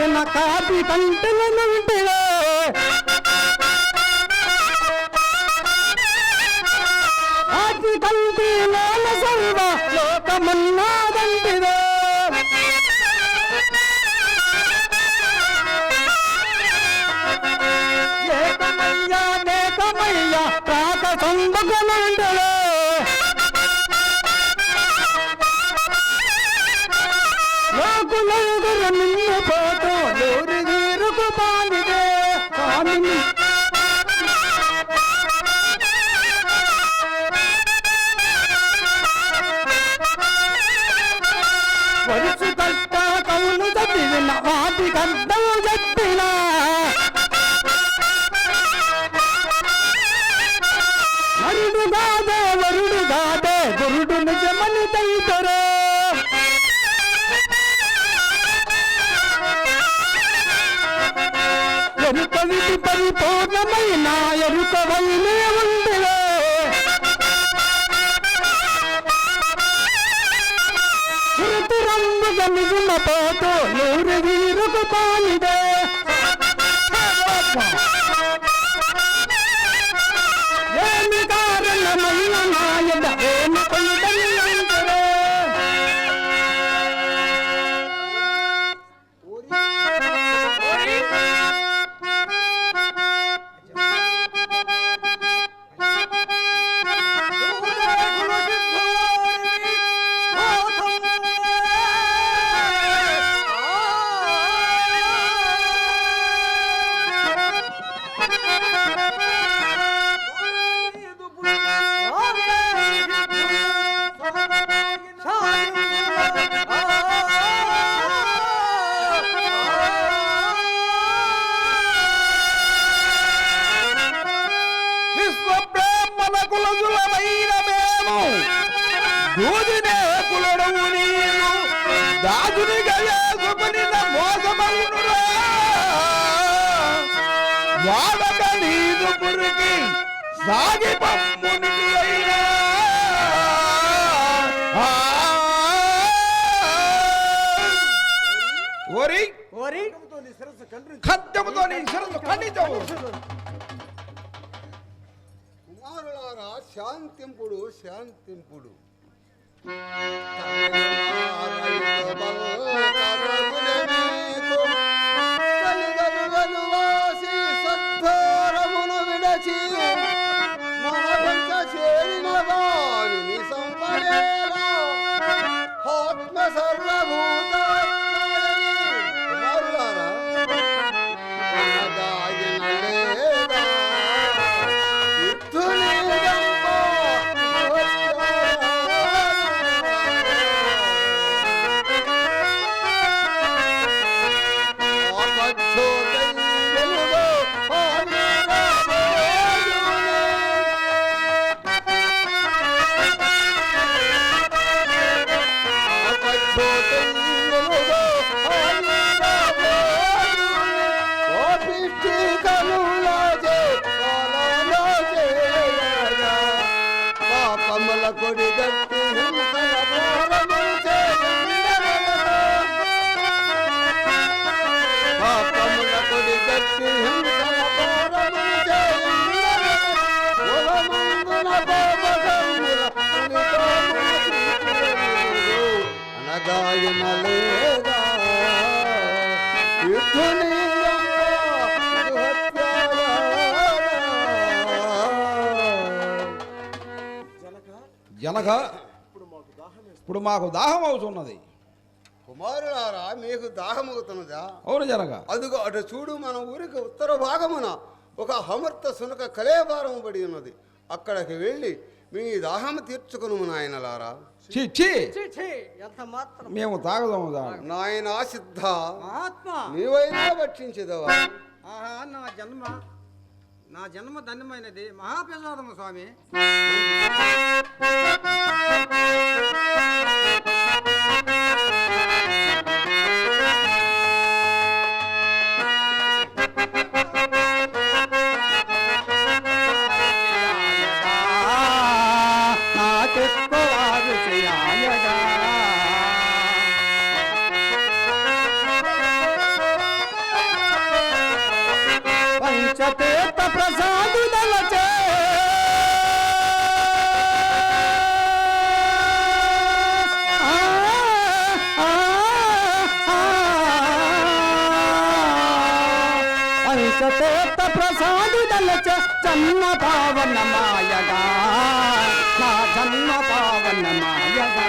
పెట్టిన copy కంటెల నుండిలో copy కంటిలో సర్వ లోకమన్నాదంటిదో ఏకమయ్యా నేకమయ్యా ప్రాత సంబకమంటలో లోకులెదురు నిన్ను పోతూ నూరి వీరుకు పాలిదే కామిని వరుసు కట్ట కవులు చదివిన వాటి గడ్డలు చెప్పిన వరుడు కాదే వరుడు కాదే గురుడు నిజమని తైతరో ఎరుక విధి పరిపూర్ణమైన ఎరుక వైనే ఉండిలో ఋతురంబుగ నిజుమ పోతూ నూరు వీరుకు పాలిదే ఏమి కారణమైన నాయన ఏమి కొండని అంటరే దూదినే కులడవు నీరు దాదుని గయాసుకుని మోసమవునురా వాడక నీదు పురికి సాగి పమ్మునికి అయినా ఓరి ఓరి ఖడ్గముతో నీ శిరస్సు ఖండించవు. కుమారులారా శాంతింపుడు శాంతింపుడు సద్ధారమును విడచి చేరిన వాణిని సంపడేలా ఆత్మ సర్వభూత కుమారులారా జనక ఇప్పుడు మాకు దాహం అవుతున్నది. కుమారులారా మీకు దాహమవుతున్నదా? అవును జనక. అదుగో అటు చూడు, మన ఊరికి ఉత్తర భాగమున ఒక హమర్త సునక కలేబారం పడి ఉన్నది. అక్కడికి వెళ్ళి మీ దాహం తీర్చుకును నాయనలారా. మేము తాగదాము నాయన సిద్ధ నీవైనా భక్షించదవా? నా జన్మ ధన్యమైనది. మహాప్రసాదము స్వామి. పంచతీర్థ ప్రసాదుదలచే పంచతీర్థ ప్రసాదుదలచే జన్మ పావన మాయగా నా జన్మ పావన మాయగా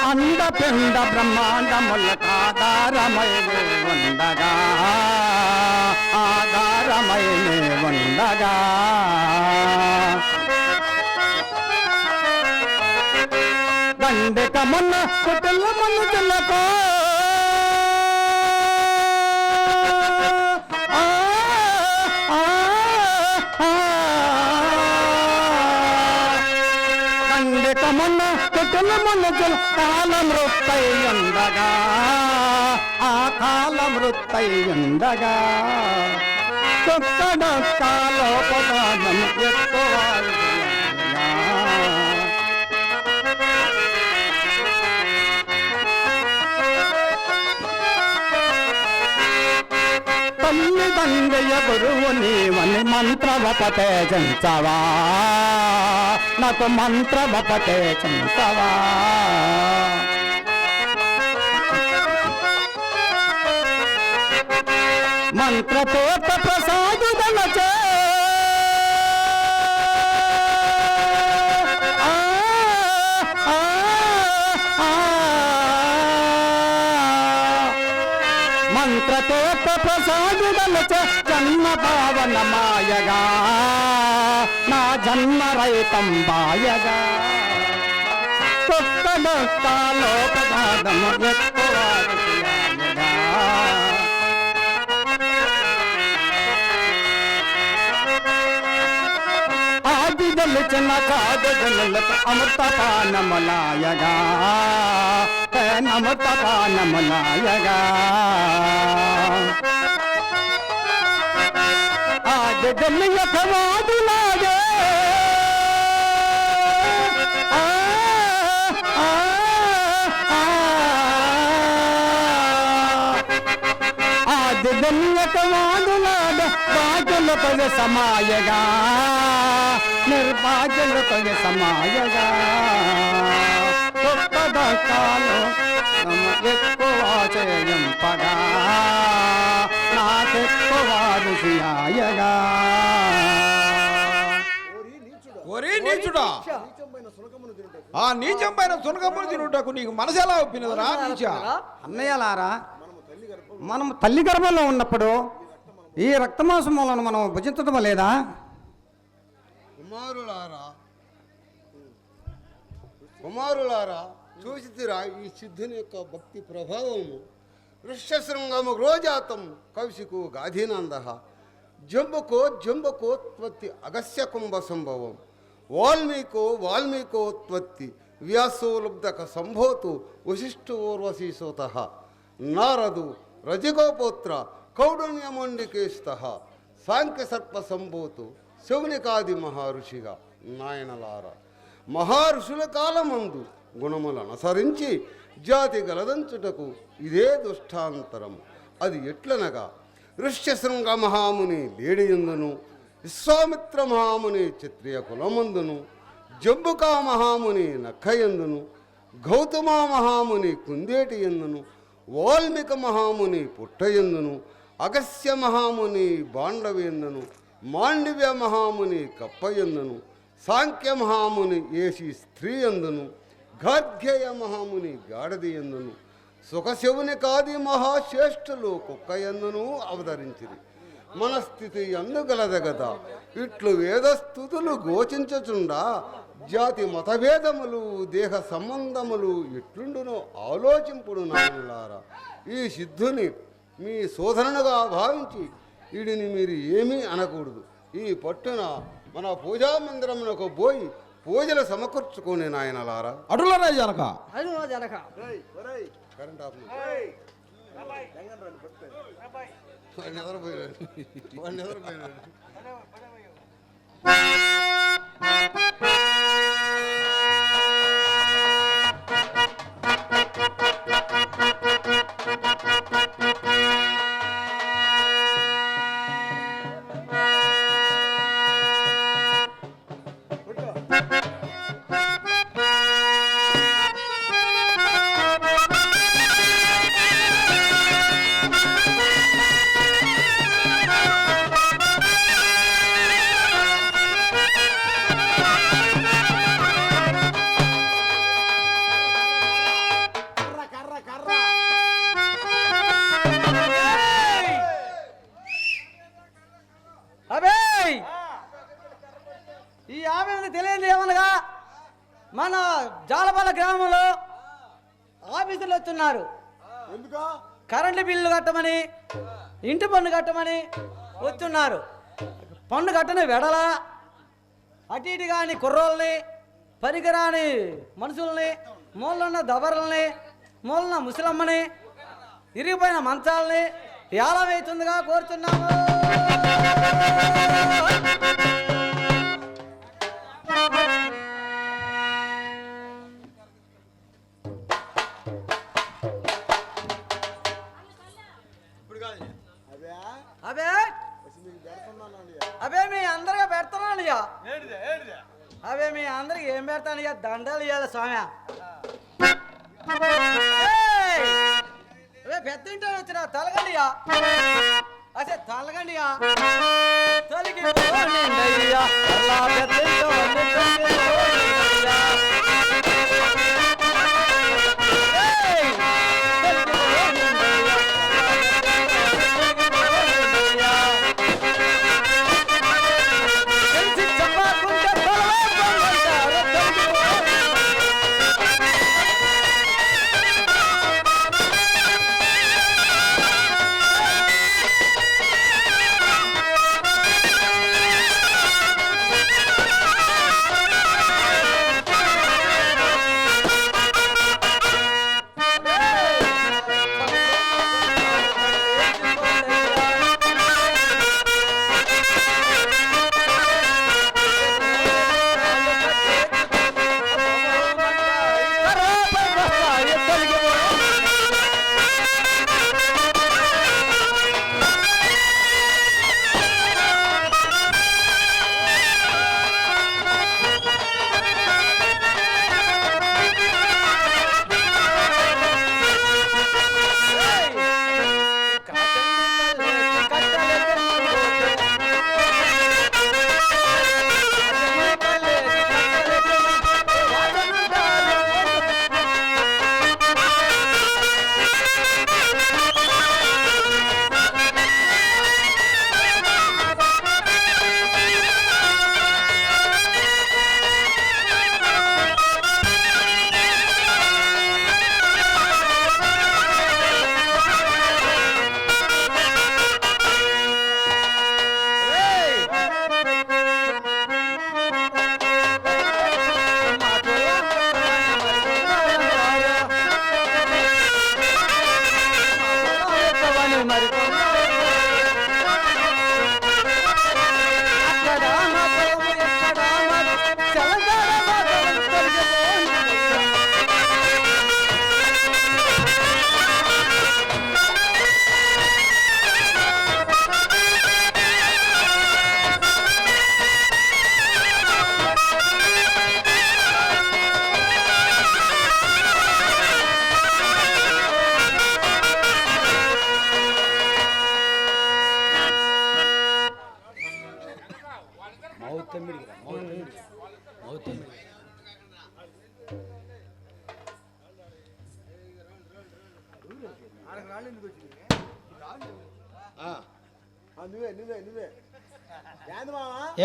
అండపిండ బ్రహ్మాండములకు ఆధారమైనే ఉండగా ఆధారమైనే ఉండగా దండికమున్న కుటిల మనుజులకు దండికమున్న కుటిల మనుజులు కాలమృత్తై ఉండగా ఆ కాలమృత్తై ఉండగా కాలోపదానం ఎక్కువ తల్లిదండ్రుల గురువు నీవని మంత్రవపటేజించవా నాకు మంత్రవపటేజించవా మంత్రతోట ప్రసాదుదలచే మంత్రతోట ప్రసాదుదలచే జన్మ పావన మాయగా నా జన్మ రైతం బాయగా లోపదాదము ఎక్కువ ఆది దళిచిన కాదు జనులకు అమృతపానములాయగా అమృతపానములాయగా ఆది దళియక వాదులాగే ఆది దళియక వాదులాడ బాజులకు సమాయగా నిర్భాగ్యులకు సమాయగా గొప్పదకాలు ఎక్కువ చేయంపగా నాకెక్కువ రుచియాయగా ఒరే నీచుడా ఆ నీచంపైన సునకమును తినుటకు నీకు మనసు ఎలా ఒప్పినదిరా నీచా? అన్నయ్యలారా, మనం తల్లి గర్భంలో ఉన్నప్పుడు ఈ రక్తమాంసములను మనం భుజించడం లేదా? కుమారులారా చూసితిరా ఈ సిద్ధుని యొక్క భక్తి ప్రభావము. ఋష్యశృంగము రోజాతం కౌశికు గాధీనంద జంబుకోత్పత్తి అగస్య కుంభ సంభవం వాల్మీకోత్పత్తి వ్యాసోలబ్ధక సంభోతు వశిష్ఠు ఊర్వశీసోత నారదు రజగోపోత్ర కౌడన్యమండికేస్త సాంఖ్య సర్ప సంభోతు శౌనికాది మహర్షిగా. నాయనలారా, మహర్షుల కాలమందు గుణములను అనుసరించి జాతి గలదంచుటకు ఇదే దుష్టాంతరము. అది ఎట్లనగా ఋష్యశృంగ మహాముని లేడియందును, విశ్వామిత్ర మహాముని క్షత్రియ కులమందును, జంబుకా మహాముని నక్కయందును, గౌతమ మహాముని కుందేటి ఎందును, వాల్మీక మహాముని పుట్టయందును, అగస్య మహాముని బాండవేందును, మాండవ్య మహాముని కప్పయందును, సాంఖ్య మహాముని ఏషి స్త్రీ ఎందును, గార్గ్యేయ మహాముని గాడిద ఎందును, సుఖశివుని కాది మహాశ్రేష్ఠులు కుక్క ఎందును అవతరించిరి. మన స్థితి అందుగలదగద ఇట్లు వేదస్థుతులు గోచించుచుండా జాతి మతభేదములు దేహ సంబంధములు ఎట్లుండునో ఆలోచింపుడు నాయనులారా. ఈ సిద్ధుని మీ శోధనగా భావించి వీడిని మీరు ఏమీ అనకూడదు. ఈ పట్టున మన పూజా మందిరమునకు పోయి పూజలు సమకూర్చుకొని నాయనలారా. అటులనే జనక అది జనక కరెంట్ ఆఫ్ నిద్రపోయాడు. అబే ఈ ఆమె తెలియదు ఏమనగా మన జాలపాల గ్రామంలో ఆఫీసులు వస్తున్నారు. కరెంటు బిల్లు కట్టమని, ఇంటి పన్ను కట్టమని వస్తున్నారు. పన్ను కట్టని వెడల అటు ఇటు కాని కుర్రోళ్ళని, పరికరాని మనుషుల్ని, మూలన్న దబరల్ని, మూలన్న ముసలమ్మని, ఇరిగిపోయిన మంచాలని ఎలా వేస్తుందిగా కోరుతున్నాము. అబే అబే మీ అందరిగా పెడతాను ఇక. అబే మీ అందరికి ఏం పెడతాను ఇక? దండలు ఇవ్వాలి స్వామి. అదే పెద్ద ఇంట్లో వచ్చిన తలగండియా, అసే తలగండియా, తొలిగి పోనిండయ్యా, అలా పెద్ద ఇంట్లో వండుకొనిండయ్యా. ఏయ్! తొలిగి పోనిండయ్యా, తెలిసి చెప్పకుంటే పొలవకుంటారు, తొలిగి పోనిండయ్యా.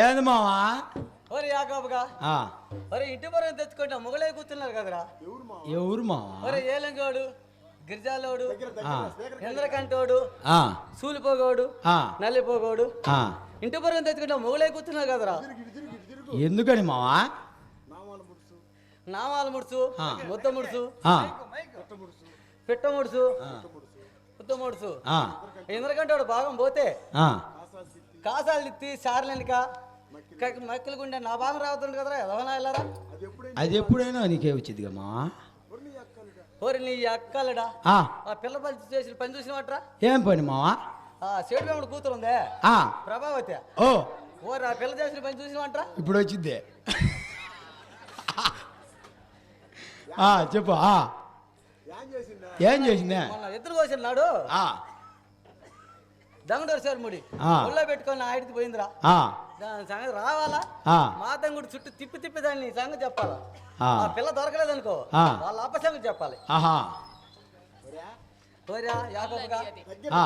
ఏంది మావా? ఒరే యాకోబుగా, ఒరే ఇంటి పొరం తెచ్చుకుంటా మొగలే కూర్చున్నారు కదరా. ఎవరు మావా? ఒరే ఏలంగోడు, గిరిజాలోడు, ఇంద్రకంటోడు, సూలిపోగోడు, నల్లిపోగోడు, ఇంటి పొరం తెచ్చుకుంటా మొగలే కూర్చున్నారు కదరా. ఎందుకని మావా? నామాల ముడుసు ఆ. ముద్ద ముడుసు ఆ, పిట్ట ముడుసు ఆ, ముద్ద ముడుసు ఆ, ఎందుకంటే వాడు భాగం పోతే ఆ. కాసాలు ఎత్తి సార్లు వెనుక మక్కలు గుండె నా భాగం రావుతుంది కదరా ఎదవనా వెళ్ళారా అది ఎప్పుడైనా నీకే వచ్చింది అమ్మా. ఓరి నీ అక్కలడా ఆ, ఆ పిల్ల పని చేసిన పని చూసిన వాట్రా ఏం పని మావా? ఆ సేటు వేముడు కూతురు ఉందే ఆ, ప్రభావతి ఓ ఓరి ఆ పిల్ల చేసిన పని చూసిన వాట్రా ఇప్పుడు వచ్చింది. చెప్పు. ఏం చేసిందే? మొన్న ఎదురు కోసిన నాడు ఆ, దంగడోరు సార్ ముడి ఆ. ఒళ్ళో పెట్టుకొని ఆడికి పోయిందిరా ఆ, దాని సంగతి రావాలా ఆ, మా తంగుడు చుట్టూ తిప్పి దాన్ని సంగతి చెప్పాలా ఆ. ఆ పిల్ల దొరకలేదు అనుకో ఆ. వాళ్ళ అప్ప సంగతి చెప్పాలి ఆహా. ఓరియా యాకోబుగా ఆ,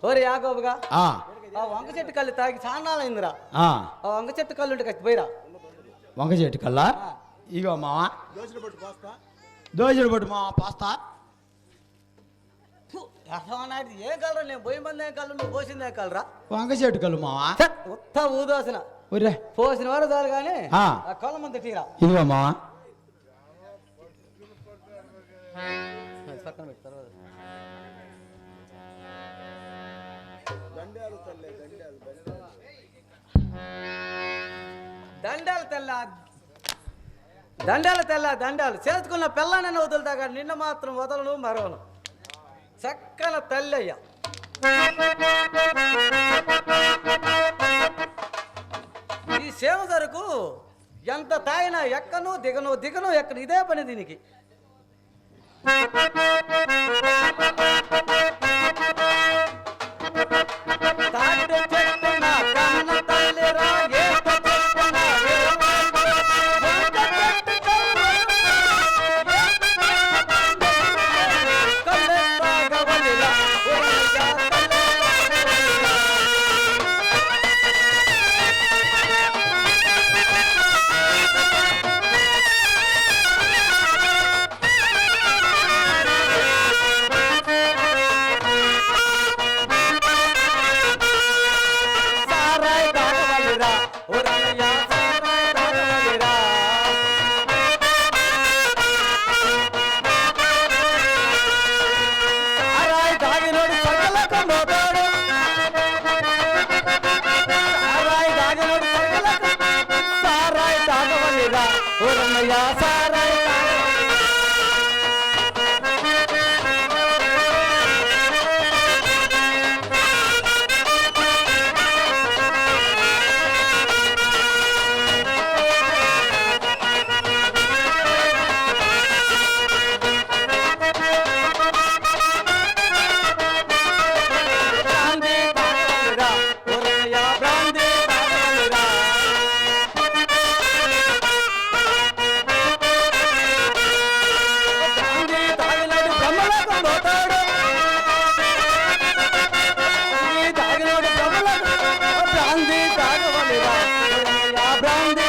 ఓరి యాకోబుగా ఆ, ఆ వంక చెట్టు కళ్ళు తాగి చాన్నాలైందిరా ఆ. ఆ వంక చెట్టు కళ్ళు ఉంటే కచ్చి పోయిరా వంక చెట్టు కల్లా ఇగో మావా, దోశలు పట్టు మావా, పాస్తా. నాటి ఏ కలరా నేను పోయి మంది ఏ కళ్ళు నువ్వు పోసింది ఏ కలరా వంక చెట్టు కల్లు మావా. ఉత్త ఊదోసిన ఒరే, పోసిన వారు చాలు కానీ ఆ. ఆ కళ్ళ మంది తీరా ఇదిగో మావా. పక్కన పెట్టు తర్వాత దండాలు తెల్ల దండాలు తెల్ల దండాలు చేసుకున్న పిల్లనని వదులుతాగా నిన్న మాత్రం వదలను మరవను చక్కన తల్లయ్య ఈ సేవ సరుకు ఎంత తాగినా ఎక్కను దిగను ఎక్కను ఇదే పని దీనికి తాటి చెట్టున కన్న తల్లిరా ఏట చెట్టున వంక చెట్టు కల్లెత్తాగవలిరా ఒరయ్యా కల్లెత్తాగవలిరా Sarai తాగవలిరా ఒరయ్యా Sarai తాగవలిరా Sarai తాగినోడు సకలకు మోతాడు Sarai తాగినోడు సకలకు Sarai తాగవలిరా ఒరయ్యా Sarai తాగవలిరా brandy తాగవలిరా ఒరయ్యా brandy తాగవలిరా brandy తాగినోడు బ్రహ్మలోకం పోతాడు బ్రాందీ తాగినోడు బ్రహ్మలోకం బ్రాందీ తాగవలిరా ఒరయ్యా బ్రాందీ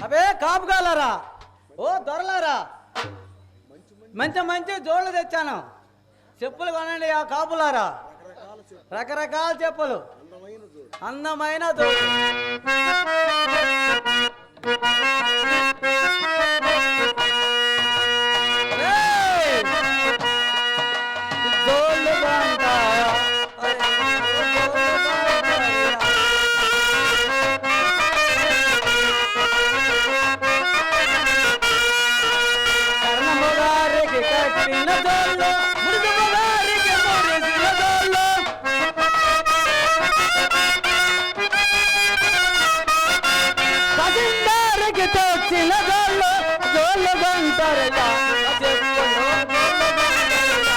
అబే కాపుగాలారా, ఓ దొరలారా, మంచి మంచి జోళ్ళు తెచ్చాను. చెప్పులు కొనండి ఆ కాపులారా. రకరకాల చెప్పులు, అందమైన జోళ్ళు. ఏయ్! జోళ్ళు బాగుంటాయా? కర్ణముగారికి కట్టిన జోళ్ళు, ముడుగుగారికి మురిసిన జోళ్ళు, పదిందారికి తెచ్చిన జోళ్ళు, జోళ్ళు బంటారయ్యా. చెప్పులు జోళ్ళు బంటారయ్యా.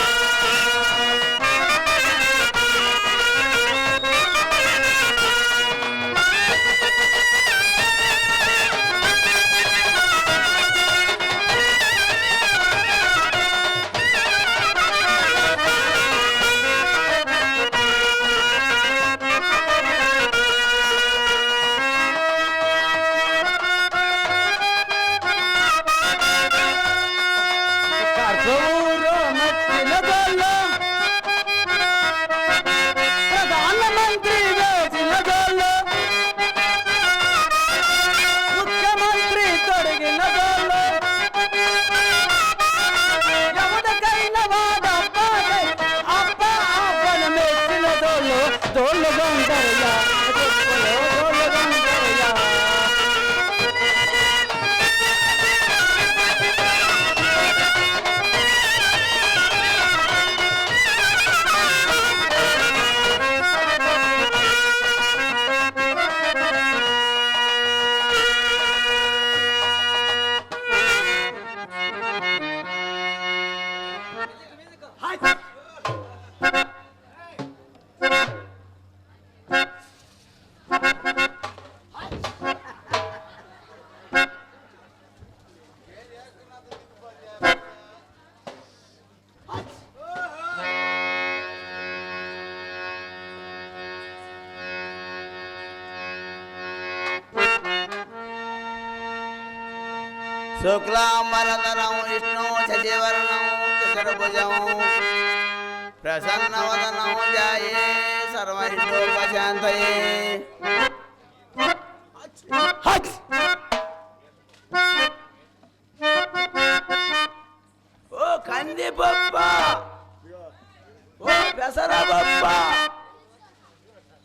కర్పూరు మచ్చిన జోళ్ళు, ప్రధానమంత్రి వేసిన జోళ్ళు, ముఖ్యమంత్రి తొడిగిన జోళ్ళు, ఎవరికైనా వాడప్పాగే అప్ప అప్పన మెచ్చిన జోళ్ళు, జోళ్ళు బంటారయ్యా. చెప్పులు జోళ్ళు బంటారయ్యా. శుక్లాంబరధరం విష్ణు శశివర్ణం చతుర్భుజం ప్రసన్నవదనం ధ్యాయే సర్వహితోపశాంతయే. ఓ కందిపప్ప, ఓ పెసరపప్ప,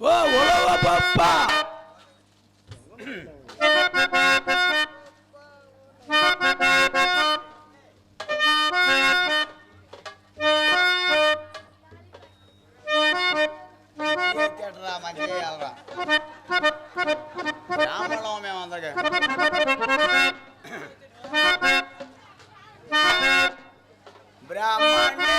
ఓ ఉలవ పప్ప, రామలో మేము అందగా బ్రాహ్మణే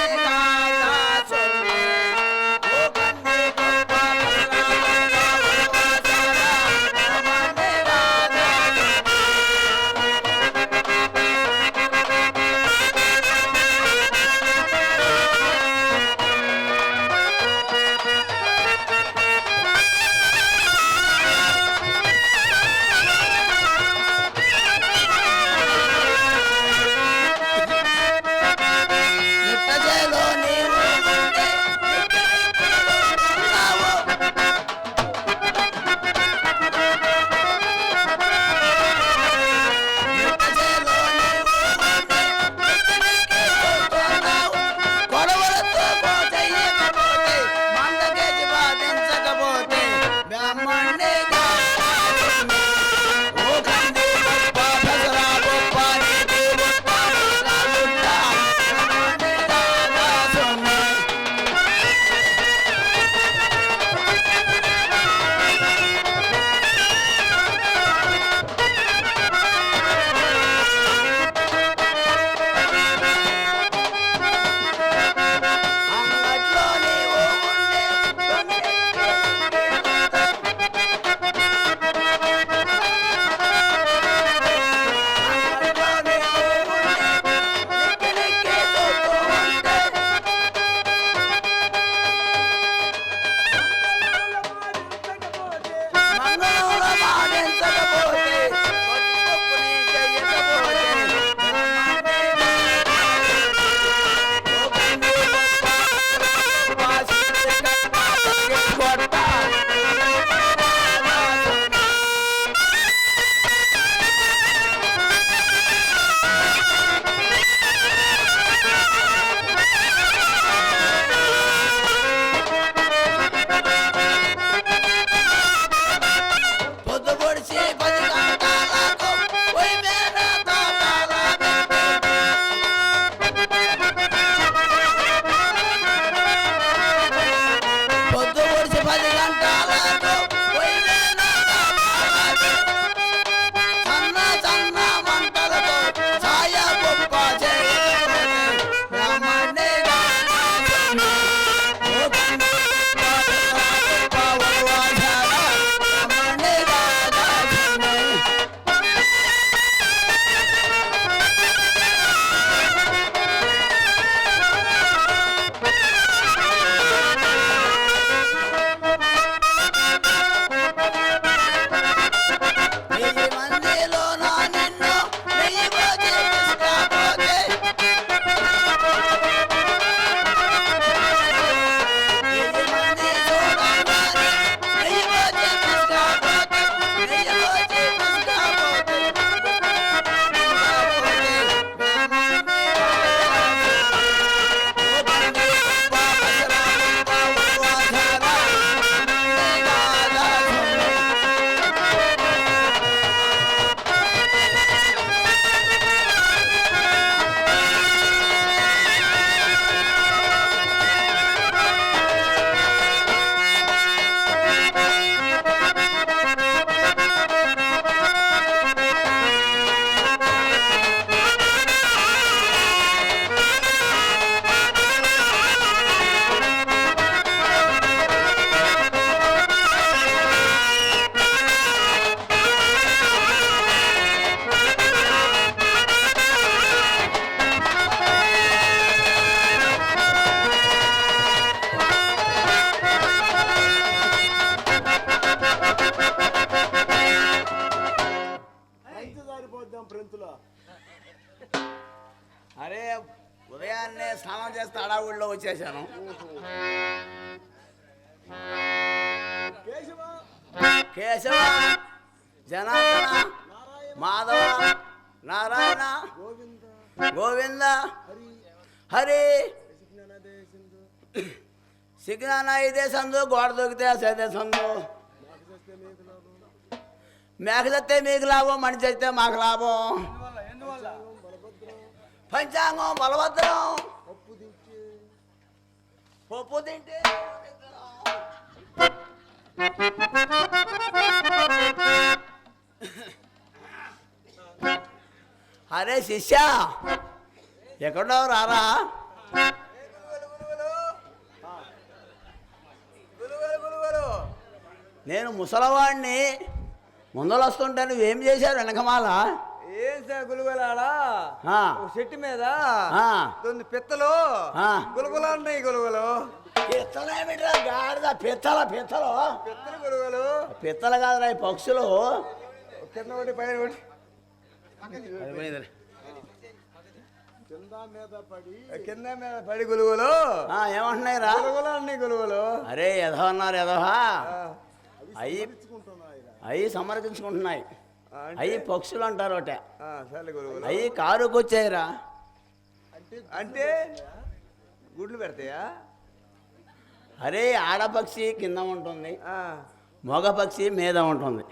అరే ఉదయాన్నే స్నానం చేస్తే అడావుల్లో వచ్చేసాను. కేశవ, జనార్దన, మాధవ, నారాయణ, గోవింద, హరి, సిగ్నాన ఇదే సందు, గోడ దొరికితే అదే సందు. మేక చస్తే మీకు లాభం, మనిషి చస్తే మాకు లాభం. పంచాంగం బలభద్రం, పప్పు తింటే అరే శిష్య, ఎక్కడో రారా? నేను ముసలవాడిని, ముందలు వస్తుంటే నువ్వేం చేశారు వెనకమాల? ఏం సార్ గులుగులాడా ఆ. చెట్టు మీద ఆ. తొమ్మిది పిత్తలు ఆ. గులుగులు ఉన్నాయి. గులుగులు పిత్తలేమిట్రా గాడిద? పిత్తల పిత్తలు పిత్తలు గులుగులు పిత్తలు కాదురా, ఈ పక్షులు. కింద ఒకటి పైన ఒకటి కింద మీద పడి గులుగులు ఏమంటున్నాయి రా? గులుగులు అన్ని గులుగులు. అరే ఎదవ అన్నారు, ఎదవా అవి సమర్పించుకుంటున్నాయి. అవి పక్షులు అంటారు ఒకటే. సరే గులుగులు అవి కారుకు వచ్చాయిరా. అంటే గుడ్లు పెడతాయా? అరే ఆడపక్షి కింద ఉంటుంది, మగ పక్షి మీద ఉంటుంది.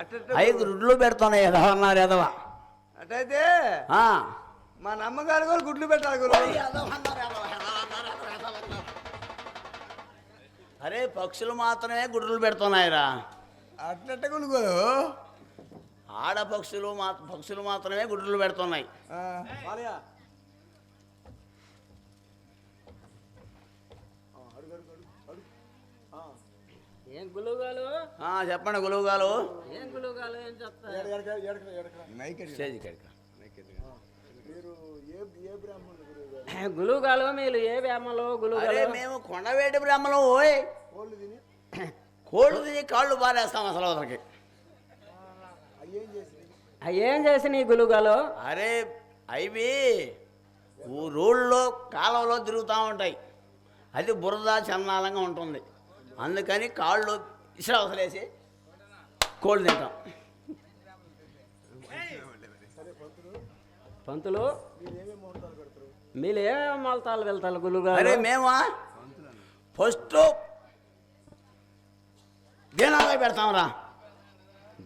అట్ట అవి గుడ్లు పెడుతున్నాయి. ఎదవ అన్నారు, ఎదవ. అట్టయితే మా నమ్మగారు కూడా గుడ్లు పెట్టాలి గురువు. అరే పక్షులు మాత్రమే గుడ్లు పెడుతున్నాయిరా. అట్లట్ట గులుగులు ఆడపక్షులు పక్షులు మాత్రమే గుడ్లు పెడుతున్నాయి. ఏం గులుగాలు? చెప్పండి గులువుగాలు. ఏం గులుగాలు? ఏం చెప్తారు? గులుగాలు మీరు ఏ బ్రాహ్మలు? అరే గులుగాలు మేము కొండవేటి బ్రహ్మలు. ఓయ్ కోళ్ళు తిని కాళ్ళు బారేస్తాం అసలు అవతలకి. ఏం చేసి నీ గులుగాలు? అరే అవి రోడ్లో కాలువలో తిరుగుతూ ఉంటాయి. అది బురద చందాలంగా ఉంటుంది. అందుకని కాళ్ళు ఇసురవసలేసి కోళ్ళు తింటాం. పంతులు మీరు ఏమేమి మొలతాలు వెళ్తారు అరే గులుగాలు? మేమా ఫస్ట్ దినాలే పెడతాంరా.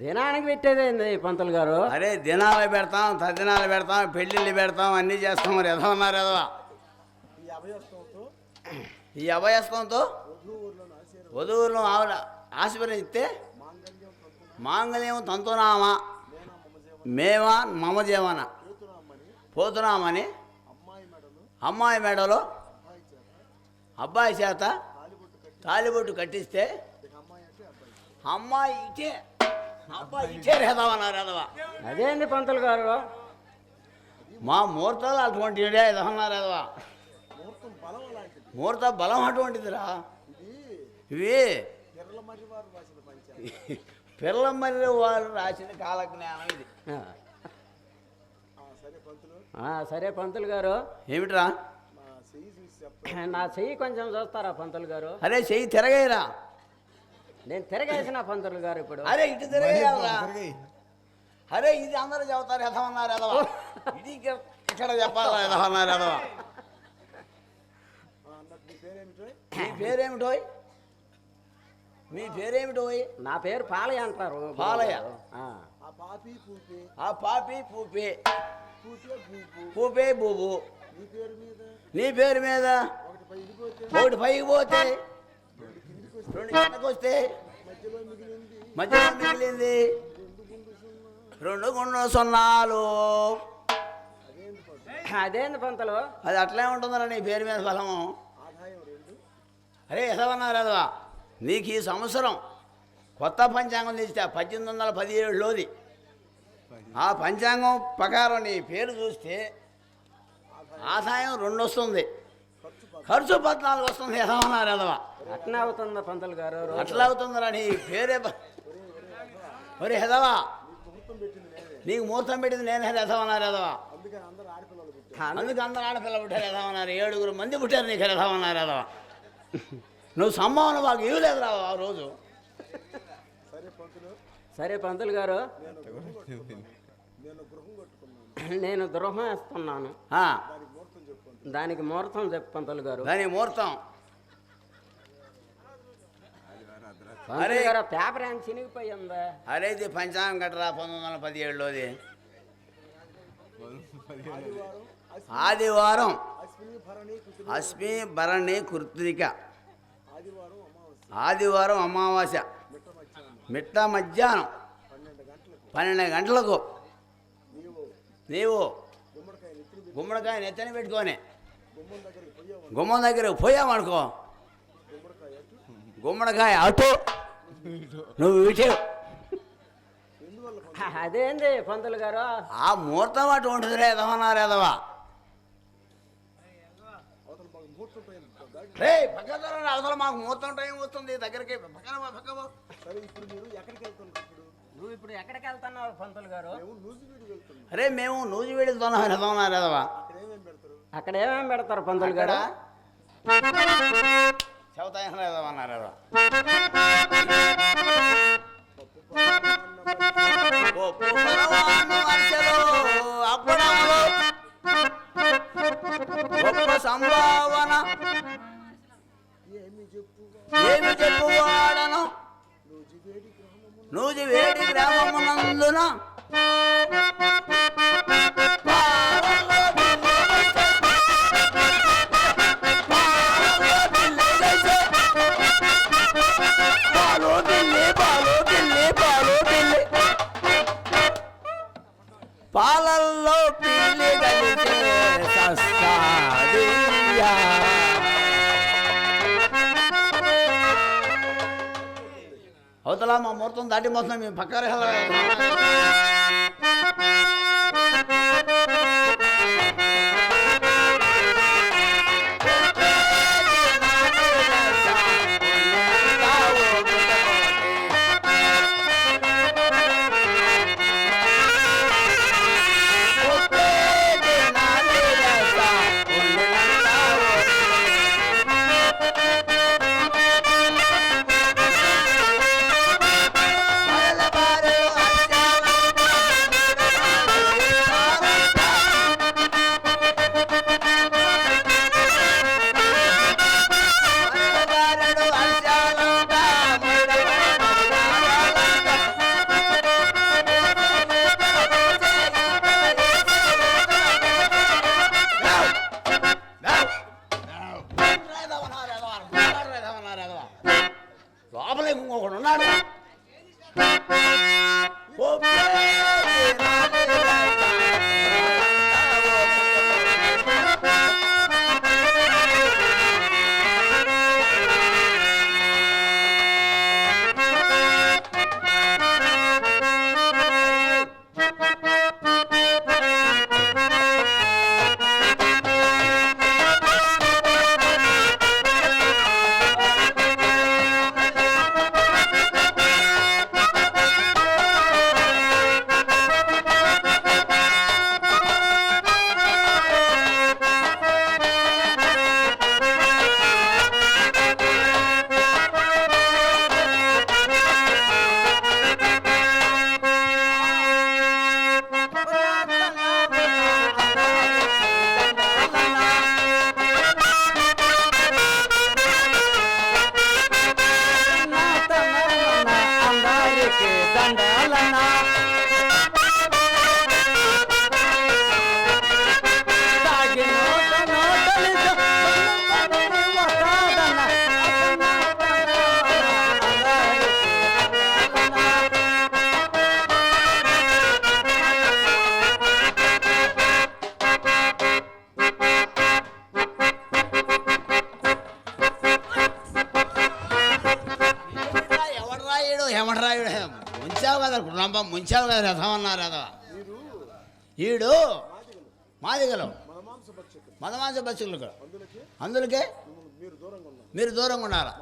దినానికి పెట్టేదేంది పంతులు గారు? అరే దినాలు పెడతాం, తద్దినాలు పెడతాం, పెళ్ళిళ్ళు పెడతాం, అన్నీ చేస్తాం. మరి ఎదవన్నారు ఎదవా. ఈ అభయస్తంతో వధువులను ఆవిడ ఆశీర్వదిస్తే మాంగళ్యం తంతునామా మేమా మమ జీవన పోతున్నామని అమ్మాయి మెడలో అబ్బాయి చేత తాలిబొట్టు కట్టిస్తే అమ్మాయి ఇచ్చే అబ్బాయి ఇచ్చే రేదవన్నారు ఎదవా. అదేంది పంతులు గారు? మా ముహూర్తాలు అటువంటివి ఎదవన్నారు ఎదవా. ముహూర్త బలం అటువంటిదిరా. ఇవి పిల్లమర్రి వారు రాసిన కాలజ్ఞానం ఇది. సరే పంతులు గారు. ఏమిట్రా? నా చెయ్యి కొంచెం చూస్తారా పంతులు గారు? అరే చెయ్యి తిరగేరా. నేను తిరగేసిన పంతులు గారు ఇప్పుడు. అరే ఇటు తిరగేయాలరా. అరే ఇది అందరూ చెబుతారు ఎదవన్నారు ఎదవా. ఇది ఇక్కడ చెప్పాలా ఎదవన్నారు ఎదవా. మీ పేరేమిటోయ్? మీ పేరేమిటోయ్? నా పేరు పాలయ్య అంటారు. పాలయ్య. ఆ పాపి పూపే పూపే బూబు. నీ పేరు మీద ఒకటి పైకి పోతే రెండు కిందకు వస్తే మధ్యలో మిగిలింది రెండు గుండు సున్నాలు. అదేంది పంతులు? అది అట్లే ఉంటుందరా నీ పేరు మీద ఫలము. అరే ఎదవన్నారు ఎదవా. నీకు ఈ సంవత్సరం కొత్త పంచాంగం తెస్తే 1817లోది. ఆ పంచాంగం ప్రకారం నీ పేరు చూస్తే ఆదాయం 2 వస్తుంది, ఖర్చు 14 వస్తుంది. ఎదవన్నారు ఎదవా. అట్లా అవుతుందా పంతులు గారు? అట్లా అవుతుందిరా నీ పేరే. ఒరే ఎదవా, నీకు ముహూర్తం పెట్టింది నేనే రథమన్నారు రథవా. అందుకే అందరు ఆడపిల్ల పుట్టారు రథమన్నారు. 7 మంది పుట్టారు నీకు రథమన్నారు రథవా. నువ్వు సంభావన మాకు ఇవ్వలేదు రావు ఆ రోజు. సరే పంతులు గారు, నేను గృహం వేస్తున్నాను. దానికి ముహూర్తం చెప్పు పంతులు గారు. దాని ముహూర్తం పంతులు గారు, పేపర్ ఏం చినిగిపోయిందా? అరే ఇది పంచాంగం కట్టరా 1917లోది. ఆదివారం అశ్మి భరణి కృత్తిక, ఆదివారం అమావాస్య, మిట్ట మధ్యాహ్నం 12 గంటలకు నీవు గుమ్మడికాయ నెత్తని పెట్టుకొని గుమ్మం దగ్గరకు పోయామనుకో, గుమ్మడికాయ అటు నువ్వు ఇటు. అదేంది పంతులు గారు? ఆ ముహూర్తం అటు ఉంటుంది రేదమన్నారు ఎదవా. రే పక్కన అవతల మాకు ముహూర్తం టైం వస్తుంది దగ్గరికి. నువ్వు ఇప్పుడు ఎక్కడికి వెళ్తున్నావు పంతులు గారు? అరే మేము నూజివీడి వెళ్తున్నాం ఎదవన్నారు ఎదవా. అక్కడ ఏమేమి పెడతారు పంతులు గారు? చెబుతాయన్నారు ఎదవన్నారు ఎదవా. అప్పుడప్పుడు గొప్ప సంభావన ఏమి చెప్పువాడను నూజివేడి గ్రామమునందున పాలల్లో పిల్లి కలిసే సస్తాదియా. అవతల మా ముహూర్తం దాటి మొత్తం మేము పక్కన లోపల ఇంకొకడు ఉన్నాడు. ఏమంటారాయుడు ముంచావు కదా కుటుంబం, ముంచావు కదా రథం అన్నారు రథ. ఈడు మాదిగలు మదమాంస భక్షకులు, అందుకే మీరు దూరంగా ఉండాలి.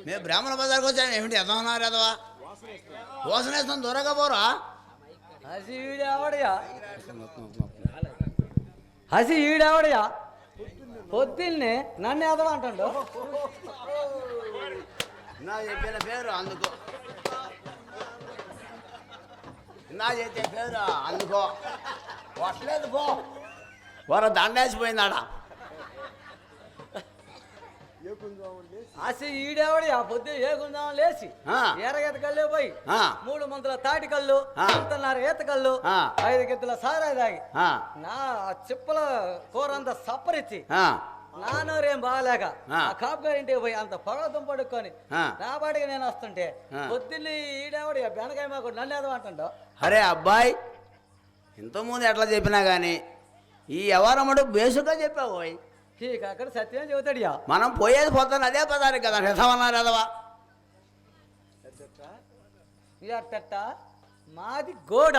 మేము బ్రాహ్మణ బజార్కి వచ్చాను ఏమిటి రథం అన్నారు రథవా. వాసన వేస్తాం దూరంగా పోరా. హసి ఈడేవడయా హసి ఈడేవడయా పొద్దున్నే నన్ను ఎదవంటాడు. నా చెప్పిన పేరు అందుకో, నా చెప్పే పేరు అందుకో. వస్తలేదు పో, వర దండేసిపోయిందాడా. హసి ఈడేవడయా పొద్దు ఏగుందాం లేచి ఎరగెత కళ్ళు పోయి 3 మంతుల తాటి కళ్ళు, 1.5 ఈత కళ్ళు, 5 గిద్దల సారాయి తాగి నా చిప్పల కూర అంతా సప్పరిచ్చి నానోరేం బాగాలేక ఆ కాపుగారి ఇంటికి పోయి అంత పొగతం పడుకొని నా పాటికి నేను వస్తుంటే పొద్దున్నే ఈడేవాడు బెనకాయ మాకు నన్ను ఎదవంటాడు. అరే అబ్బాయి, ఇంతకుముందు ఎట్లా చెప్పినా కానీ ఈ వ్యవహారముడు బేసుగా చెప్పావు. అక్కడ సత్యం చెబుతాడియా. మనం పోయేది పోతాను అదే పదానికి కదా, ఎదవన్నారు ఎదవా. అట్టట్ట మాది గోడ,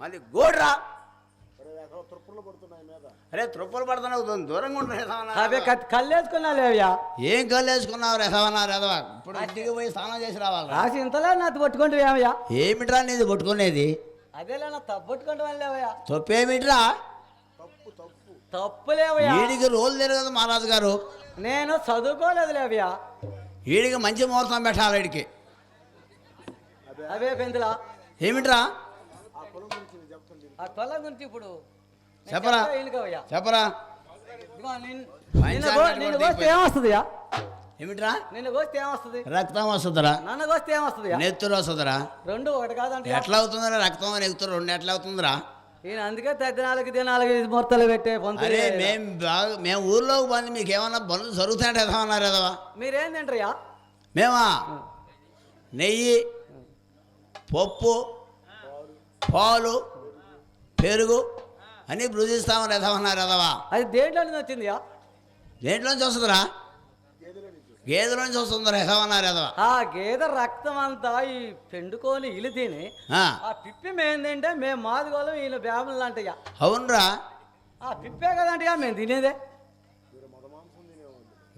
మాది గోడ్రా. అరే త్రుప్పులు పడుతున్నావు, దూరంగా అవే ఉంటాయి. కళ్ళేసుకున్నా లేవయ్యా. ఏం కళ్ళు వేసుకున్నావు ఎదవన్నారు ఎదవా. ఇప్పుడు ఇంటికి పోయి స్నానం చేసి రావాలి. రాసి ఇంతలో నాతో పట్టుకుంటూ ఏమయ్యా. ఏమిట్రా నీది పట్టుకునేది? అదేలా నా తప్పట్టుకుంటూ లేవయ్యా. తప్పేమిట్రా? తప్పులేవయ్యా. వీడికి రోజు తిరగదు మహారాజు గారు. నేను చదువుకోలేదు లేవయ్యా. వీడికి మంచి ముహూర్తం పెట్టాలి వీడికి. అవే పెందులా ఏమిట్రా? ఆ పొలం గురించి ఇప్పుడు చెప్పరా చెప్పరా. నిన్ను కోస్తే ఏమొస్తుందియా? ఏమిట్రా? నిన్ను కోస్తే ఏమొస్తుంది? రక్తం వస్తుందిరా. నన్ను కోస్తే ఏమొస్తుందియా? నెత్తురు వస్తుందిరా. 2 ఒకటి కాదంటే ఎట్లా అవుతుందిరా? రక్తం నెత్తురు 2 ఎట్లా అవుతుందిరా? ఈయన అందుకే 4 ముహూర్తాలు పెట్టే పొందు. అరే మేము ఊర్లోకి పోయి మీకు ఏమన్నా పనులు జరుగుతాయంటే ఎదవన్నారు ఎదవా. మీరేం తింటారయ్యా? మేమా నెయ్యి, పప్పు, పాలు, పెరుగు అని భుజిస్తామని ఎదవన్నారు ఎదవా. అది దేంట్లో నుంచి వచ్చిందియా? దేంట్లోంచి వస్తుందిరా? గేదెలోంచి వస్తుందిరా ఎదవన్నారు ఎదవా. ఆ గేదె రక్తం అంతా ఈ పెండుకొని ఇల్లు తిని ఆ పిప్పి మేందంటే మేము మాదిగోళం ఈయన బ్యాములు అంటయ్యా. అవునరా. ఆ పిప్పే కదంటయ్యా మేము తినేదే.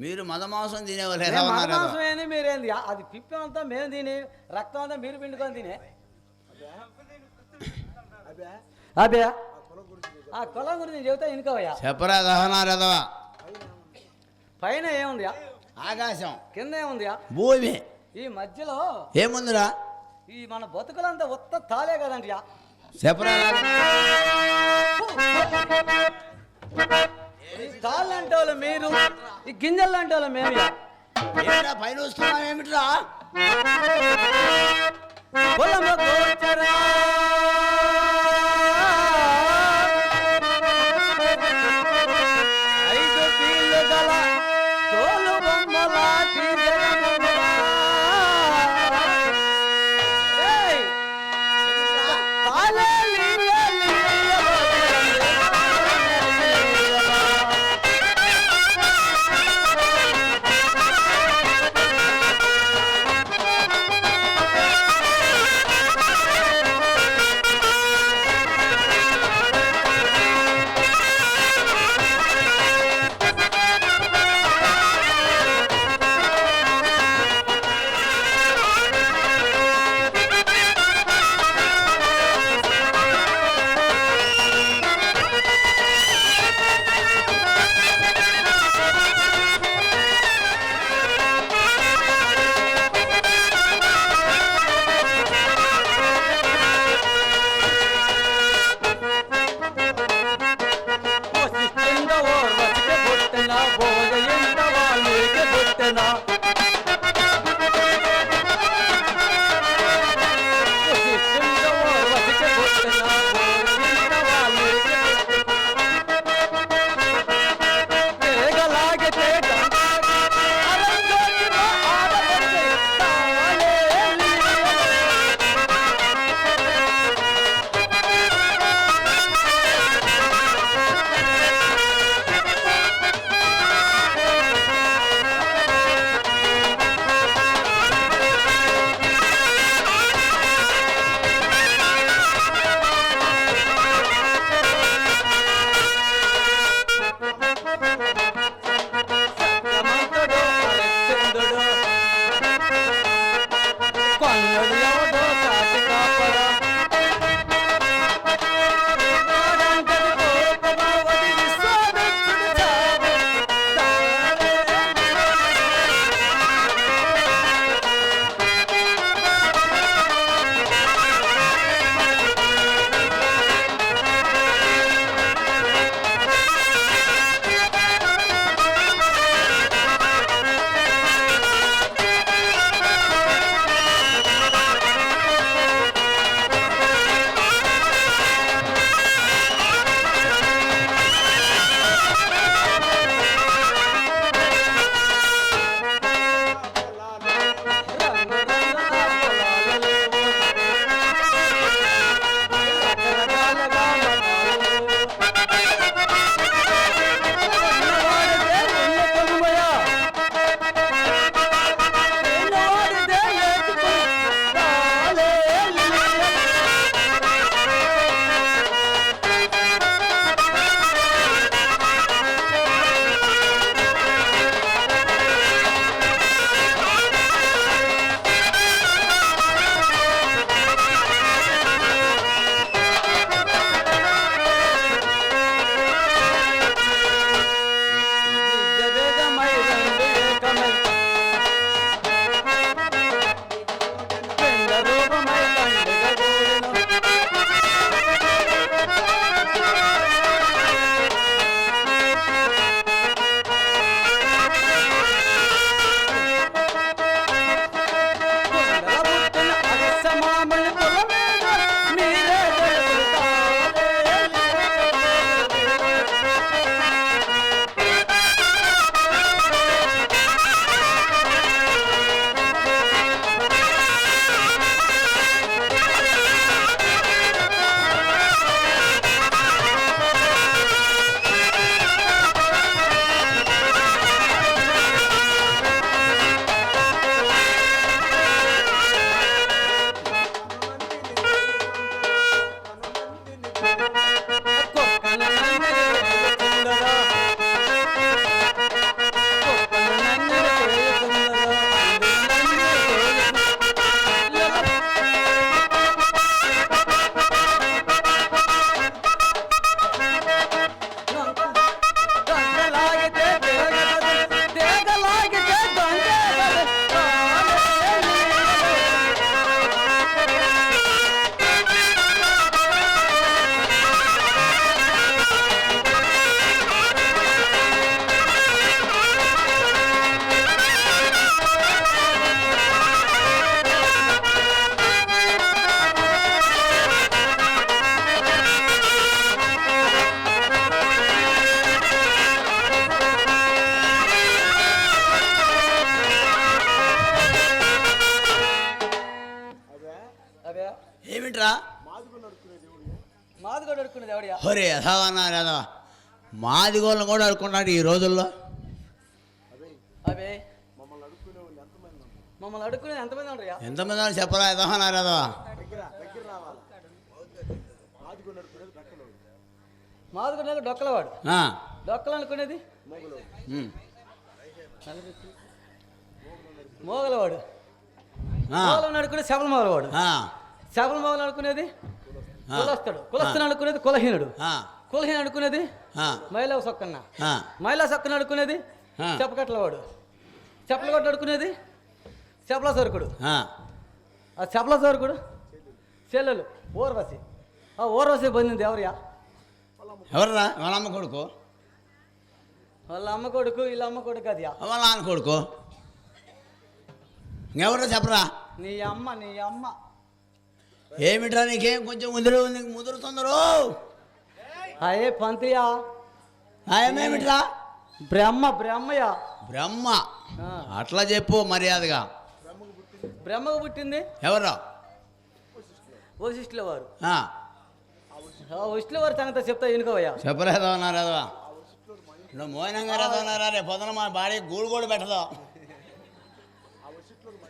మీరు మదమాంసం తినేవాళ్ళు మాంసం ఏంది మీరేంది? అది పిప్పి అంతా మేము తిని రక్తం అంతా మీరు పిండుకొని తినే. అదే ఆ కులం గురించి చెబుతా ఇనుకోవయ్యా. చెప్పరా ఎదవన్నారు ఎదవా. పైన ఏముందియా? ఆకాశం. కింద ఏముందియా? భూమి. ఈ మధ్యలో ఏముందిరా? ఈ మన బతుకులంతా ఉత్త తాలే కదంటయ్యా. చెప్పరా. ఈ తాళ్ళు అంటే వాళ్ళు మీరు, ఈ గింజలు అంటే వాళ్ళు మేము. పైన వస్తున్నాం ఏమిట్రా? పొలంలో గోచరా మాది కూడా అడుక్కునేది ఎవడియా? ఒరే ఎదవన్నా ఎదవా, మాదిగోళ్ళని కూడా అడుక్కున్నాడు ఈ రోజుల్లో. అబే మమ్మల్ని అడుక్కునేది ఎంతమంది ఉండరుయా? ఎంతమంది అని చెప్పరా ఎదవన్నా ఎదవా? మాది కూడా డొక్కలవాడు. ఆ, డొక్కలు అనుకునేది ఉమ్, మోగలవాడు. ఆ, మోగలను అనుకునేది శబల మోగలవాడు. ఆ, శబల మోగలు అనుకునేది కులస్తుడు. కులస్తుని అనుకునేది కులహీనుడు. ఆ, కులహీన అనుకునేది ఆ, మహిళా సొక్కన్న. ఆ, మహిళా సొక్కన అనుకునేది ఆ. చెప్పకట్లవాడు. చెప్పల కొట్టు అనుకునేది చెప్పల సరుకుడు. ఆ, ఆ చెప్పల సరుకుడు చెల్లెలు ఊర్వశి. ఆ ఊర్వశి పొందింది ఎవరియా? ఎవర్రా? వాళ్ళ అమ్మ కొడుకు, వాళ్ళ అమ్మ కొడుకు, వీళ్ళ అమ్మ కొడుకు. అదియా వాళ్ళ నాన్న కొడుకు. ఇంకెవర్రా చెప్పరా? నీ అమ్మ. నీ అమ్మ ఏమిట్రా నీకేం కొంచెం ముదురుతుందరు? అయ్యే పంతియా. ఏమేమిట్రా? బ్రహ్మయ్యా. బ్రహ్మ. ఆ. అట్లా చెప్పు మర్యాదగా. బ్రహ్మకు పుట్టింది ఎవరా? వశిష్ఠుల వారు. ఆ, వశిష్ఠుల వారి సంగతి చెప్తా ఎనుకోవయ్యా. చెప్పరేదవన్నారు ఎదవా? నువ్వు మోయినంగా ఎదవన్నారా? రేపు పొద్దున మా బాడీ గూడు కూడా పెట్టదు.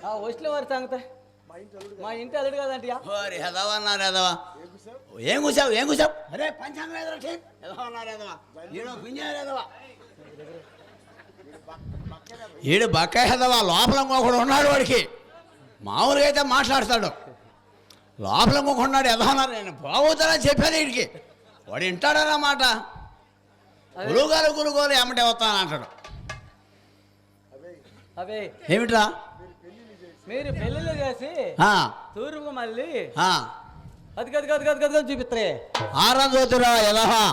ఆ వశిష్ఠుల వారి సంగతి మా ఇంటి అల్లుడు కదంటియా. ఓరి ఎదవన్నారు ఎదవా? ఏం కూసావు? అరే పంచాంగం ఎదరా ఠీక్ ఎదవన్నారు ఎదవా? ఈడు పింజారు ఎదవా? ఈడు బక్క ఎదవా, లోపల ఇంకొకడు ఉన్నాడు వాడికి. మామూలుగా అయితే మాట్లాడతాడు, లోపల ఇంకొకడున్నాడు ఎదవన్నారు. నేను బాగుతానని చెప్పాను వీడికి, వాడు వింటాడరా మాట. గురుగారు ఏమంటే వస్తాను అంటాడు. అవే ఏమిట్రా? మీరు పెళ్ళిళ్ళు చేసి ఆ, తూర్పు మళ్ళీ ఆ, అది గది గది గది గది చూపిస్తారే. ఆరా జ్యోతిరా ఎదవా?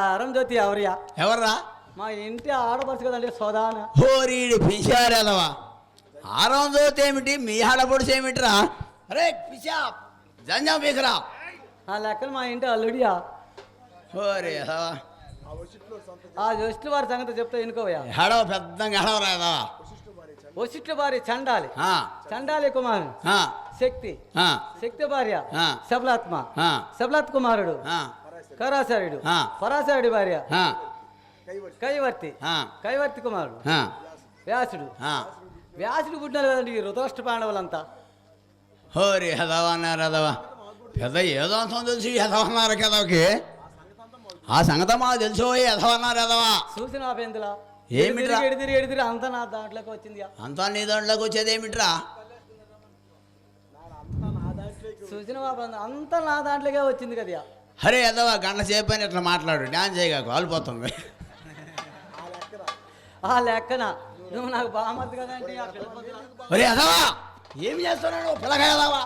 అరం జ్యోతి ఎవరియా? ఎవర్రా? మా ఇంటి ఆడపడుచు కదండి సోదాన. హోరీడు పిశారేదవా? ఆరం జ్యోతి ఏమిటి, మీ ఆడపడుచు ఏమిట్రా? అరే పిశా జంజం పీకరా. ఆ లెక్కలు మా ఇంటి అల్లుడియా. హోరీ ఎదవా? ఆ వశిష్ఠుల వారి సంగతి చెప్తా ఎనుకోవయ్యా. ఎడవ పెద్దంగా ఎడవరా ఎదవా? వశిష్ఠుల భార్య చండాలి. ఆ, చండాలి కుమారుడు ఆ, శక్తి. ఆ, శక్తి భార్య ఆ. శబలాత్మ. ఆ, శబలాత్ కుమారుడు ఆ, కరాచార్యుడు. ఆ. పరాచార్యుడి భార్య ఆ, కైవర్తి. ఆ, కైవర్తి కుమారుడు ఆ, వ్యాసుడు. ఆ. వ్యాసుడు పుట్టినారు కదండి ఈ రుతరాష్ట్ర పాండవులంతా. హోరీ ఎదవా అన్నారు ఎదవా? పెద్ద ఏదో అంతం తెలిసి ఎదవన్నారు ఎదవకి. ఆ సంగతి మాకు తెలుసు ఎదవన్నారు ఎదవా? చూసిన ఆపేందులా ఏమిట్రా? ఎడిదిరి అంతా నా దాంట్లోకి వచ్చింది. అంతా నీ దాంట్లోకి వచ్చేది ఏమిట్రా? చూసిన అంతా నా దాంట్లోకే వచ్చింది కదా. అరే ఎదవా, గంట సేపు అని ఇట్లా మాట్లాడు, డ్యాన్స్ చేయగా కాలిపోతుంది. ఆ లెక్కన నువ్వు నాకు బామర్ది కదండి. ఒరే ఎదవా, ఏమి చేస్తున్నాడు పిల్లగా ఎదవా?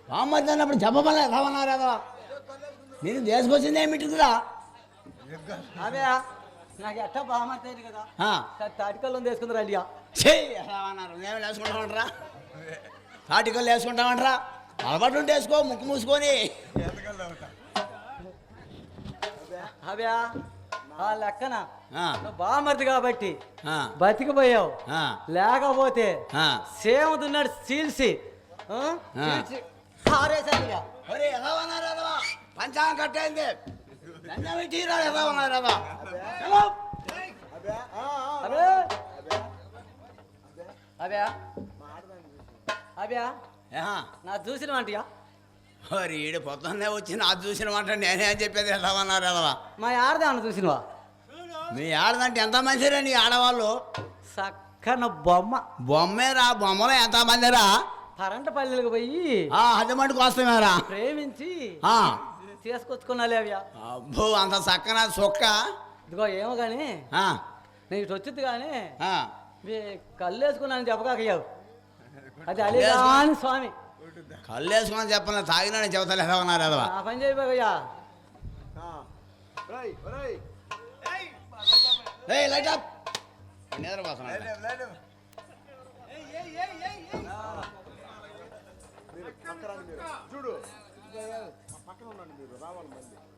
బామ్మది అన్నప్పుడు చెప్పమని ఎదవన్నారు ఎదవా? నేను దేశకొచ్చింది ఏమిటిరా? అవే నాకు ఎట్టా బామర్ది కదా. తాటికల్లో తీసుకుందరు అలియా. ఎదవన్నారు, నేను వేసుకుంటామంటారా? తాటికల్లు వేసుకుంటామంటారా? అలవాటు ఉంటే వేసుకో, ముక్కు మూసుకొని. అవే ఆ లెక్కన ఆ, నువ్వు బామర్ది కాబట్టి ఆ, బతికిపోయావు. ఆ, లేకపోతే ఆ. సేమ దున్నాడు చీల్చి పారేశానిగా. ఒరే ఎదవన్నారు ఎదవా? పంచాంగం కట్టేంది తీరా ఎదవన్నారు ఎదవా? అబే అబే అబే ఏహా, నా చూసిన వంటియా. మరి ఈడు పొద్దున్నే వచ్చి నాకు చూసిన మాట నేనేం చెప్పేది ఎదవన్నారు ఎదవా? మా ఆడదాన్ని చూసినవా? మీ ఆడదంటే ఎంత మందిరా నీ ఆడవాళ్ళు? చక్కన బొమ్మ. బొమ్మేరా, బొమ్మలో ఎంత మందిరా? కరెంటు పల్లెలకు పోయి అది మటుకు వస్తామేరా? ప్రేమించి ఆ, తీసుకొచ్చుకున్నాలే అవ్యా. అబ్బో అంత చక్కన సొక్క. ఇదిగో ఏమో కానీ ఆ, నేను ఇటు వచ్చింది కానీ ఆ, మీ కళ్ళు వేసుకున్నాను చెప్పకాకయ్యావు. అది అలిగాని స్వామి. కళ్ళు వేసుకుని చెప్పను, తాగినా నేను చెబుతాను ఎదవన్నారు ఎదవా? నా పని చేయబోయా. లైట్ అప్ నిద్రపోతున్నాడు. చూడు పక్కన ఉండండి మీరు రావాలి మళ్ళీ.